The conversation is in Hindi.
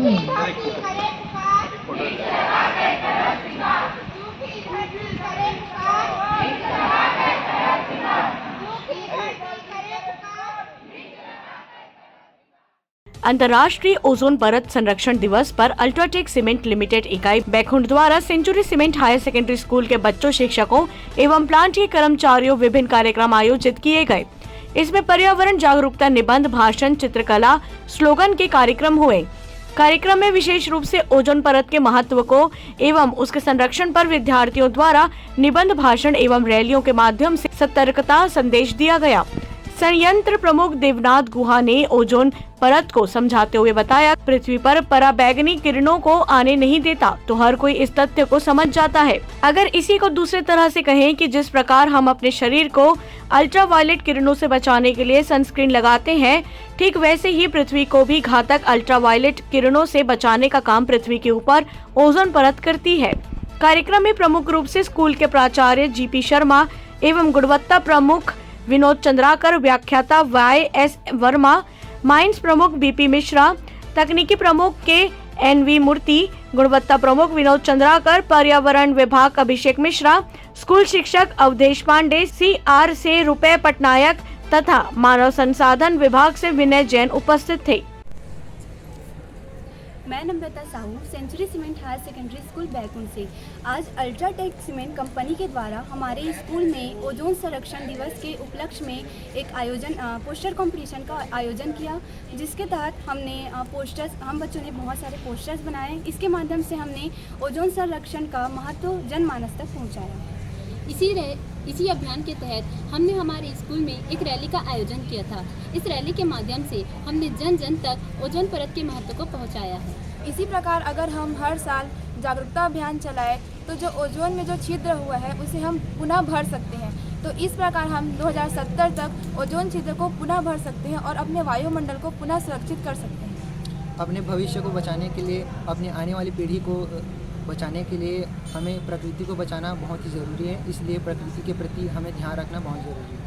अंतर्राष्ट्रीय ओजोन परत संरक्षण दिवस पर अल्ट्राटेक सीमेंट लिमिटेड इकाई बैकुंठ द्वारा century cement higher secondary school के बच्चों, शिक्षकों एवं प्लांट के कर्मचारियों विभिन्न कार्यक्रम आयोजित किए गए। इसमें पर्यावरण जागरूकता, निबंध, भाषण, चित्रकला, स्लोगन के कार्यक्रम हुए। कार्यक्रम में विशेष रूप से ओजोन परत के महत्व को एवं उसके संरक्षण पर विद्यार्थियों द्वारा निबंध, भाषण एवं रैलियों के माध्यम से सतर्कता संदेश दिया गया। संयंत्र प्रमुख देवनाथ गुहा ने ओजोन परत को समझाते हुए बताया, पृथ्वी पर पराबैंगनी किरणों को आने नहीं देता, तो हर कोई इस तथ्य को समझ जाता है। अगर इसी को दूसरे तरह से कहें कि जिस प्रकार हम अपने शरीर को अल्ट्रावायलेट किरणों से बचाने के लिए सनस्क्रीन लगाते हैं, ठीक वैसे ही पृथ्वी को भी घातक अल्ट्रावायलेट किरणों से बचाने का काम पृथ्वी के ऊपर ओजोन परत करती है। कार्यक्रम में प्रमुख रूप से स्कूल के प्राचार्य GP शर्मा एवं गुणवत्ता प्रमुख विनोद चंद्राकर, व्याख्याता YS वर्मा, माइंस प्रमुख BP मिश्रा, तकनीकी प्रमुख NV मूर्ति, गुणवत्ता प्रमुख विनोद चंद्राकर, पर्यावरण विभाग अभिषेक मिश्रा, स्कूल शिक्षक अवधेश पांडे, CR से रुपये पटनायक तथा मानव संसाधन विभाग से विनय जैन उपस्थित थे। मैं Namrata Sahu, Century cement higher secondary school Baikunth से आज अल्ट्राटेक सीमेंट कंपनी के द्वारा हमारे स्कूल में ओजोन संरक्षण दिवस के उपलक्ष्य में एक पोस्टर कंपटीशन का आयोजन किया, जिसके तहत हमने हम बच्चों ने बहुत सारे पोस्टर्स बनाए। इसके माध्यम से हमने ओजोन संरक्षण का महत्व जनमानस तक पहुँचाया। इसी अभियान के तहत हमने हमारे स्कूल में एक रैली का आयोजन किया था। इस रैली के माध्यम से हमने जन जन तक ओजोन परत के महत्व को पहुंचाया है। इसी प्रकार अगर हम हर साल जागरूकता अभियान चलाएं तो जो ओजोन में जो छिद्र हुआ है उसे हम पुनः भर सकते हैं। तो इस प्रकार हम 2070 तक ओजोन छिद्र को पुनः भर सकते हैं और अपने वायुमंडल को पुनः सुरक्षित कर सकते हैं। अपने भविष्य को बचाने के लिए, अपनी आने वाली पीढ़ी को बचाने के लिए हमें प्रकृति को बचाना बहुत ही ज़रूरी है। इसलिए प्रकृति के प्रति हमें ध्यान रखना बहुत ज़रूरी है।